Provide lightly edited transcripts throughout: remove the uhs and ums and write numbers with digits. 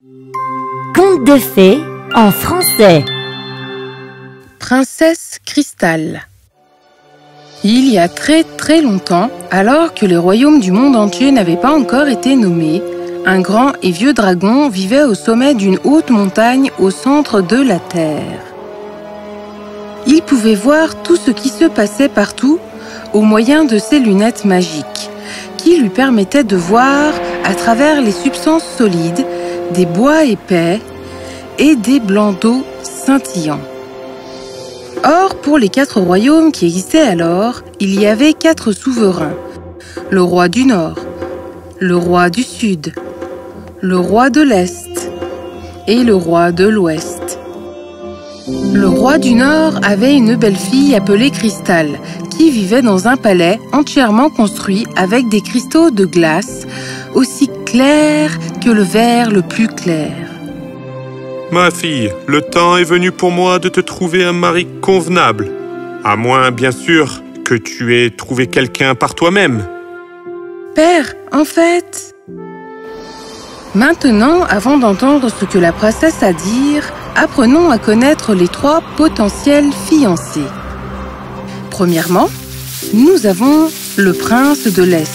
Conte de fées en français. Princesse Cristal. Il y a très très longtemps, alors que les royaumes du monde entier n'avaient pas encore été nommés, un grand et vieux dragon vivait au sommet d'une haute montagne au centre de la terre. Il pouvait voir tout ce qui se passait partout au moyen de ses lunettes magiques, qui lui permettaient de voir à travers les substances solides, des bois épais et des blancs d'eau scintillants. Or, pour les 4 royaumes qui existaient alors, il y avait 4 souverains. Le roi du Nord, le roi du Sud, le roi de l'Est et le roi de l'Ouest. Le roi du Nord avait une belle fille appelée Cristal, qui vivait dans un palais entièrement construit avec des cristaux de glace, aussi clairs que le verre le plus clair. Ma fille, le temps est venu pour moi de te trouver un mari convenable. À moins, bien sûr, que tu aies trouvé quelqu'un par toi-même. Père, en fait... Maintenant, avant d'entendre ce que la princesse a à dire, apprenons à connaître les 3 potentiels fiancés. Premièrement, nous avons le prince de l'Est,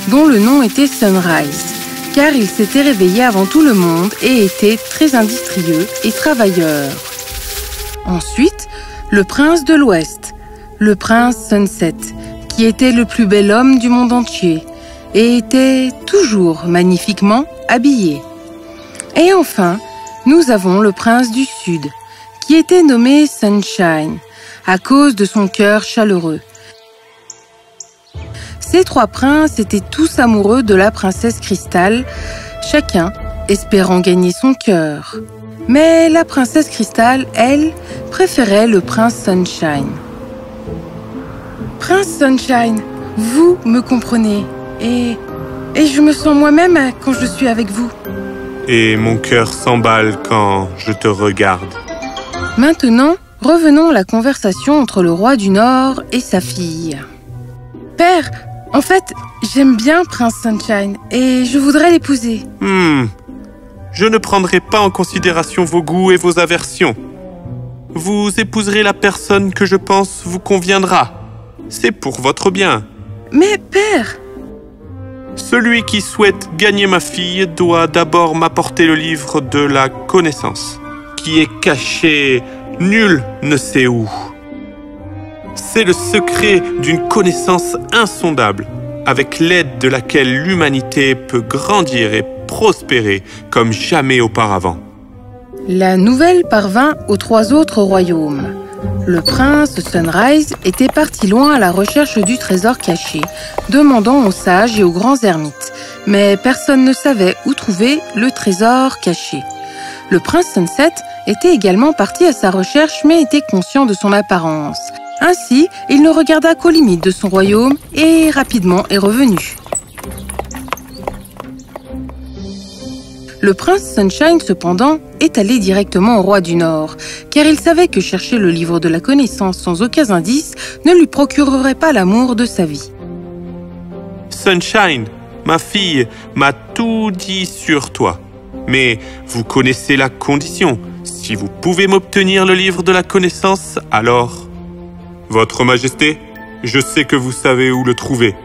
dont le nom était Sunrise, car il s'était réveillé avant tout le monde et était très industrieux et travailleur. Ensuite, le prince de l'Ouest, le prince Sunset, qui était le plus bel homme du monde entier et était toujours magnifiquement habillé. Et enfin, nous avons le prince du Sud, qui était nommé Sunshine, à cause de son cœur chaleureux. Ces 3 princes étaient tous amoureux de la princesse Cristal, chacun espérant gagner son cœur. Mais la princesse Cristal, elle, préférait le prince Sunshine. Prince Sunshine, vous me comprenez, et je me sens moi-même quand je suis avec vous. Et mon cœur s'emballe quand je te regarde. Maintenant, revenons à la conversation entre le roi du Nord et sa fille. Père, en fait, j'aime bien Prince Sunshine et je voudrais l'épouser. Je ne prendrai pas en considération vos goûts et vos aversions. Vous épouserez la personne que je pense vous conviendra. C'est pour votre bien. Mais père... Celui qui souhaite gagner ma fille doit d'abord m'apporter le livre de la connaissance, qui est caché nul ne sait où. C'est le secret d'une connaissance insondable, avec l'aide de laquelle l'humanité peut grandir et prospérer comme jamais auparavant. La nouvelle parvint aux 3 autres royaumes. Le prince Sunrise était parti loin à la recherche du trésor caché, demandant aux sages et aux grands ermites, mais personne ne savait où trouver le trésor caché. Le prince Sunset était également parti à sa recherche, mais était conscient de son apparence. Ainsi, il ne regarda qu'aux limites de son royaume et rapidement est revenu. Le prince Sunshine, cependant, est allé directement au roi du Nord, car il savait que chercher le livre de la connaissance sans aucun indice ne lui procurerait pas l'amour de sa vie. Sunshine, ma fille, m'a tout dit sur toi. Mais vous connaissez la condition. Si vous pouvez m'obtenir le livre de la connaissance, alors... Votre Majesté, je sais que vous savez où le trouver.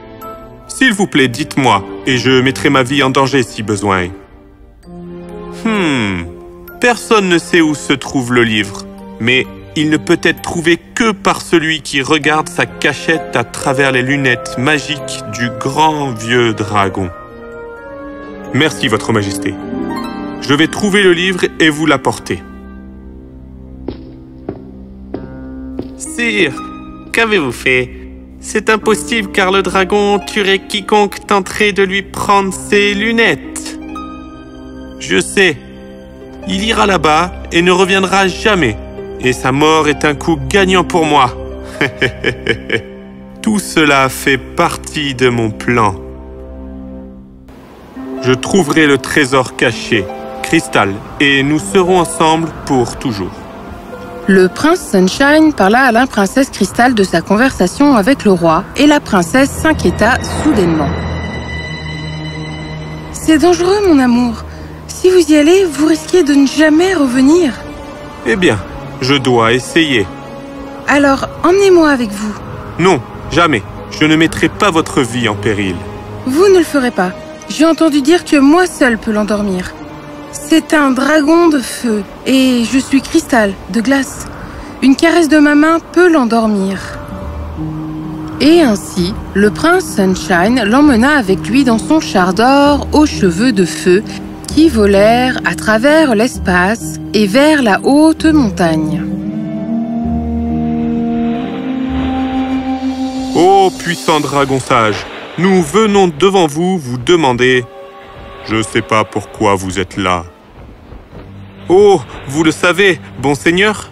S'il vous plaît, dites-moi, et je mettrai ma vie en danger si besoin. Personne ne sait où se trouve le livre, mais il ne peut être trouvé que par celui qui regarde sa cachette à travers les lunettes magiques du grand vieux dragon. Merci, Votre Majesté. Je vais trouver le livre et vous l'apporter. Sire, qu'avez-vous fait? C'est impossible car le dragon tuerait quiconque tenterait de lui prendre ses lunettes. Je sais. Il ira là-bas et ne reviendra jamais. Et sa mort est un coup gagnant pour moi. Tout cela fait partie de mon plan. Je trouverai le trésor caché, Cristal, et nous serons ensemble pour toujours. Le prince Sunshine parla à la princesse Cristal de sa conversation avec le roi et la princesse s'inquiéta soudainement. « C'est dangereux, mon amour. Si Si vous y allez, vous risquez de ne jamais revenir. Eh bien, je dois essayer. Alors, emmenez-moi avec vous. Non, jamais. Je ne mettrai pas votre vie en péril. Vous ne le ferez pas. J'ai entendu dire que moi seul peux l'endormir. C'est un dragon de feu, et je suis cristal, de glace. Une caresse de ma main peut l'endormir. Et ainsi, le prince Sunshine l'emmena avec lui dans son char d'or aux cheveux de feu qui volèrent à travers l'espace et vers la haute montagne. Ô puissant dragon sage, nous venons devant vous vous demander... Je sais pas pourquoi vous êtes là. Oh, vous le savez, bon seigneur?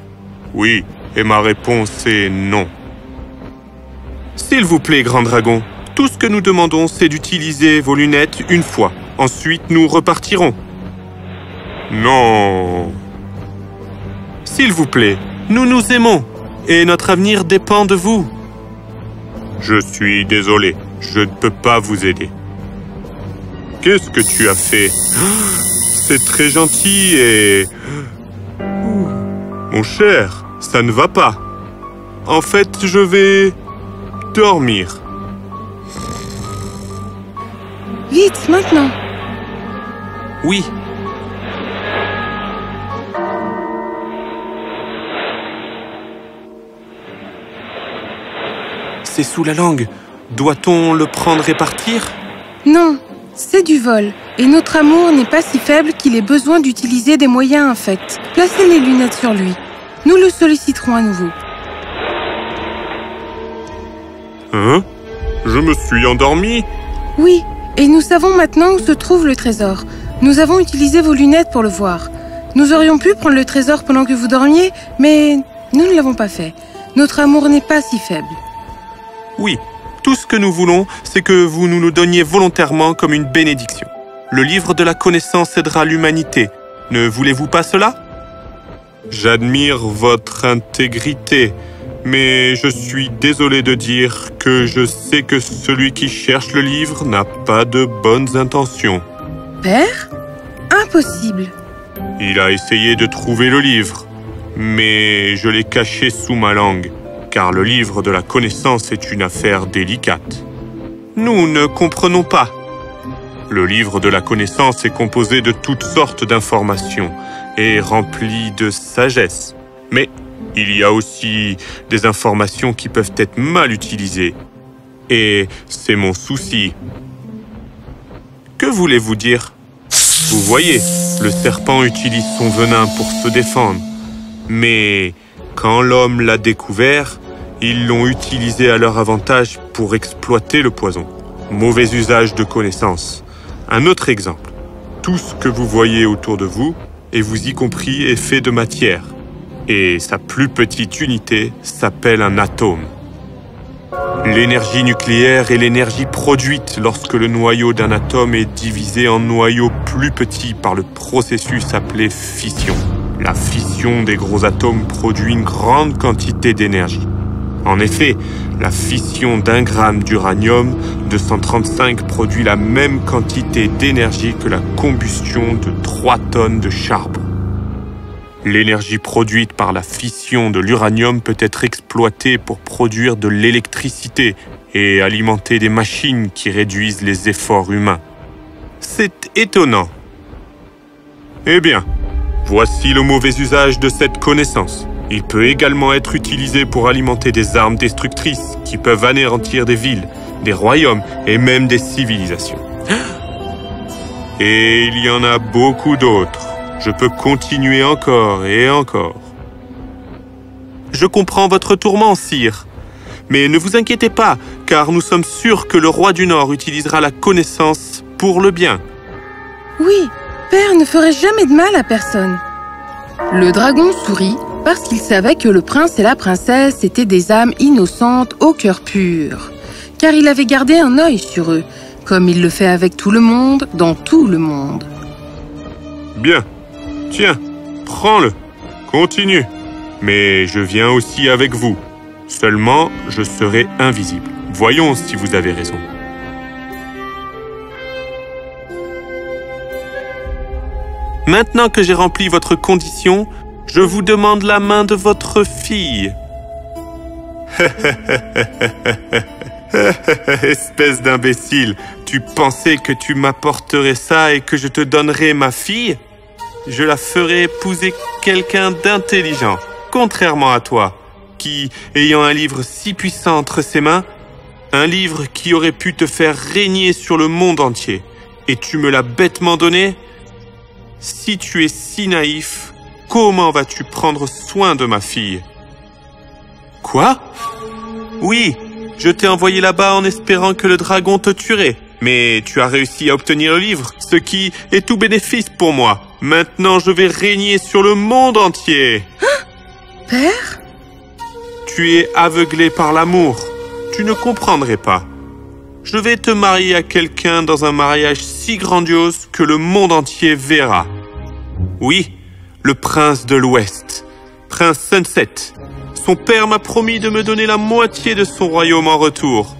Oui, et ma réponse est non. S'il vous plaît, grand dragon, tout ce que nous demandons, c'est d'utiliser vos lunettes une fois. Ensuite, nous repartirons. Non. S'il vous plaît, nous nous aimons, et notre avenir dépend de vous. Je suis désolé, je ne peux pas vous aider. Qu'est-ce que tu as fait? C'est très gentil et... Mon cher, ça ne va pas. En fait, je vais... dormir. Vite, maintenant! Oui. C'est sous la langue. Doit-on le prendre et partir? Non, c'est du vol. Et notre amour n'est pas si faible qu'il ait besoin d'utiliser des moyens infects. Placez les lunettes sur lui. Nous le solliciterons à nouveau. Hein? Je me suis endormi? Oui, et nous savons maintenant où se trouve le trésor. Nous avons utilisé vos lunettes pour le voir. Nous aurions pu prendre le trésor pendant que vous dormiez, mais nous ne l'avons pas fait. Notre amour n'est pas si faible. Oui, tout ce que nous voulons, c'est que vous nous le donniez volontairement comme une bénédiction. Le livre de la connaissance aidera l'humanité. Ne voulez-vous pas cela? J'admire votre intégrité, mais je suis désolé de dire que je sais que celui qui cherche le livre n'a pas de bonnes intentions. Père? Impossible. Il a essayé de trouver le livre, mais je l'ai caché sous ma langue, car le livre de la connaissance est une affaire délicate. Nous ne comprenons pas. Le livre de la connaissance est composé de toutes sortes d'informations et rempli de sagesse. Mais il y a aussi des informations qui peuvent être mal utilisées. Et c'est mon souci. Que voulez-vous dire? Vous voyez, le serpent utilise son venin pour se défendre. Mais quand l'homme l'a découvert, ils l'ont utilisé à leur avantage pour exploiter le poison. Mauvais usage de connaissances. Un autre exemple. Tout ce que vous voyez autour de vous, et vous y compris, est fait de matière. Et sa plus petite unité s'appelle un atome. L'énergie nucléaire est l'énergie produite lorsque le noyau d'un atome est divisé en noyaux plus petits par le processus appelé fission. La fission des gros atomes produit une grande quantité d'énergie. En effet, la fission d'1 gramme d'uranium 235 produit la même quantité d'énergie que la combustion de 3 tonnes de charbon. L'énergie produite par la fission de l'uranium peut être exploitée pour produire de l'électricité et alimenter des machines qui réduisent les efforts humains. C'est étonnant. Eh bien, voici le mauvais usage de cette connaissance. Il peut également être utilisé pour alimenter des armes destructrices qui peuvent anéantir des villes, des royaumes et même des civilisations. Et il y en a beaucoup d'autres. Je peux continuer encore et encore. Je comprends votre tourment, sire. Mais ne vous inquiétez pas, car nous sommes sûrs que le roi du Nord utilisera la connaissance pour le bien. Oui, Père ne ferait jamais de mal à personne. Le dragon sourit parce qu'il savait que le prince et la princesse étaient des âmes innocentes au cœur pur, car il avait gardé un œil sur eux, comme il le fait avec tout le monde, dans tout le monde. Bien. Tiens, prends-le. Continue. Mais je viens aussi avec vous. Seulement, je serai invisible. Voyons si vous avez raison. Maintenant que j'ai rempli votre condition, je vous demande la main de votre fille. Espèce d'imbécile, tu pensais que tu m'apporterais ça et que je te donnerais ma fille? Je la ferai épouser quelqu'un d'intelligent, contrairement à toi, qui, ayant un livre si puissant entre ses mains, un livre qui aurait pu te faire régner sur le monde entier, et tu me l'as bêtement donné? Si tu es si naïf, comment vas-tu prendre soin de ma fille? Quoi? Oui, je t'ai envoyé là-bas en espérant que le dragon te tuerait. Mais tu as réussi à obtenir le livre, ce qui est tout bénéfice pour moi. Maintenant, je vais régner sur le monde entier. Père? Tu es aveuglé par l'amour. Tu ne comprendrais pas. Je vais te marier à quelqu'un dans un mariage si grandiose que le monde entier verra. Oui, le prince de l'Ouest, Prince Sunset. Son père m'a promis de me donner la moitié de son royaume en retour.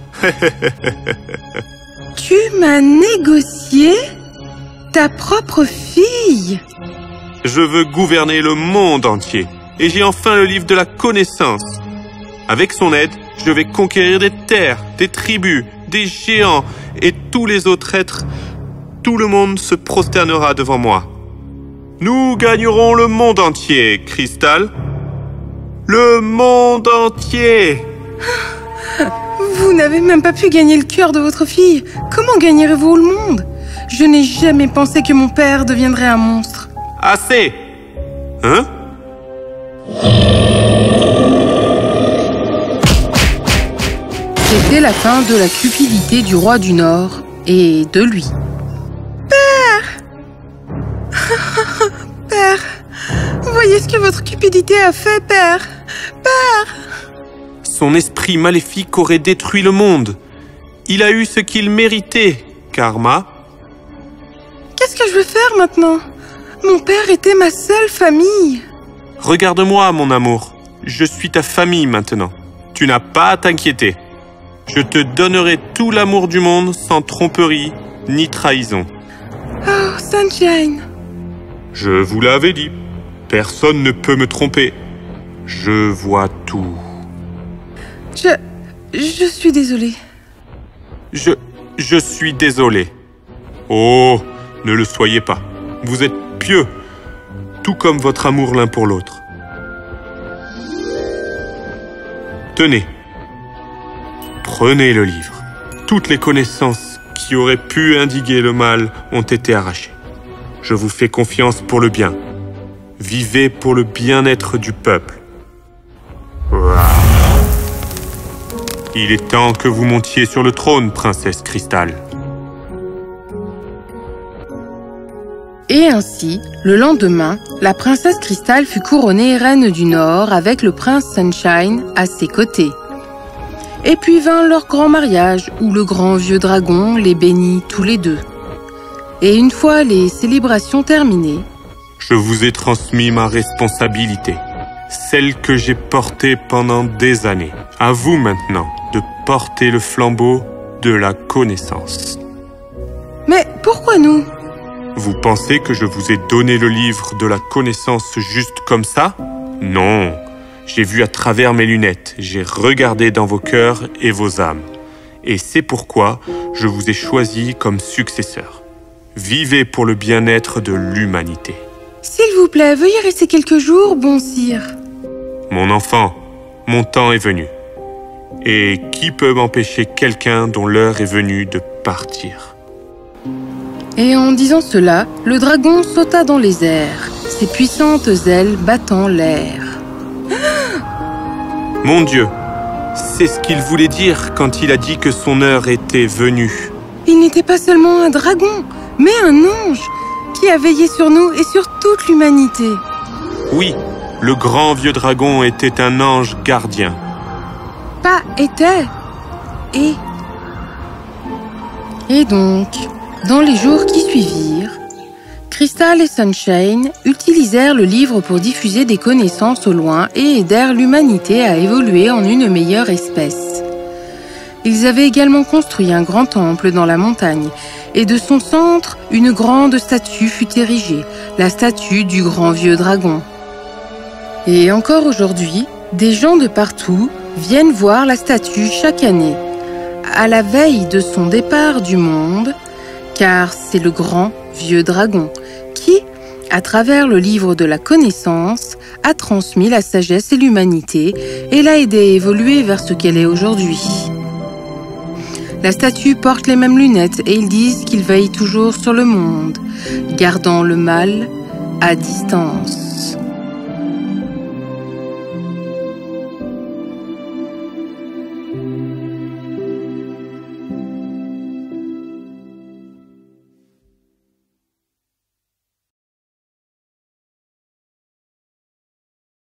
Tu m'as négocié ta propre fille? Je veux gouverner le monde entier. Et j'ai enfin le livre de la connaissance. Avec son aide, je vais conquérir des terres, des tribus, des géants et tous les autres êtres. Tout le monde se prosternera devant moi. Nous gagnerons le monde entier, Cristal. Le monde entier! Vous n'avez même pas pu gagner le cœur de votre fille. Comment gagnerez-vous le monde? Je n'ai jamais pensé que mon père deviendrait un monstre. Assez! Hein? C'était la fin de la cupidité du roi du Nord et de lui. Père! Père! Voyez ce que votre cupidité a fait, Père! Père! Son esprit maléfique aurait détruit le monde. Il a eu ce qu'il méritait, Karma. Qu'est-ce que je vais faire maintenant? Mon père était ma seule famille. Regarde-moi, mon amour. Je suis ta famille maintenant. Tu n'as pas à t'inquiéter. Je te donnerai tout l'amour du monde sans tromperie ni trahison. Oh, Sunshine! Je vous l'avais dit. Personne ne peut me tromper. Je vois tout. Je suis désolée. Je suis désolé. Oh, ne le soyez pas. Vous êtes pieux, tout comme votre amour l'un pour l'autre. Tenez. Prenez le livre. Toutes les connaissances qui auraient pu indiguer le mal ont été arrachées. Je vous fais confiance pour le bien. Vivez pour le bien-être du peuple. Il est temps que vous montiez sur le trône, princesse Cristal. Et ainsi, le lendemain, la princesse Cristal fut couronnée reine du Nord avec le prince Sunshine à ses côtés. Et puis vint leur grand mariage où le grand vieux dragon les bénit tous les deux. Et une fois les célébrations terminées, je vous ai transmis ma responsabilité, celle que j'ai portée pendant des années. À vous maintenant de porter le flambeau de la connaissance. Mais pourquoi nous? Vous pensez que je vous ai donné le livre de la connaissance juste comme ça? Non, j'ai vu à travers mes lunettes, j'ai regardé dans vos cœurs et vos âmes. Et c'est pourquoi je vous ai choisi comme successeur. Vivez pour le bien-être de l'humanité. S'il vous plaît, veuillez rester quelques jours, bon sire. Mon enfant, mon temps est venu. Et qui peut m'empêcher quelqu'un dont l'heure est venue de partir? Et en disant cela, le dragon sauta dans les airs, ses puissantes ailes battant l'air. Mon Dieu, c'est ce qu'il voulait dire quand il a dit que son heure était venue. Il n'était pas seulement un dragon, mais un ange qui a veillé sur nous et sur toute l'humanité. Oui, le grand vieux dragon était un ange gardien. Pas était, et. Et donc, dans les jours qui suivirent, Cristal et Sunshine utilisèrent le livre pour diffuser des connaissances au loin et aidèrent l'humanité à évoluer en une meilleure espèce. Ils avaient également construit un grand temple dans la montagne, et de son centre, une grande statue fut érigée, la statue du grand vieux dragon. Et encore aujourd'hui, des gens de partout viennent voir la statue chaque année, à la veille de son départ du monde, car c'est le grand vieux dragon qui, à travers le livre de la connaissance, a transmis la sagesse et l'humanité et l'a aidée à évoluer vers ce qu'elle est aujourd'hui. La statue porte les mêmes lunettes et ils disent qu'il veille toujours sur le monde, gardant le mal à distance.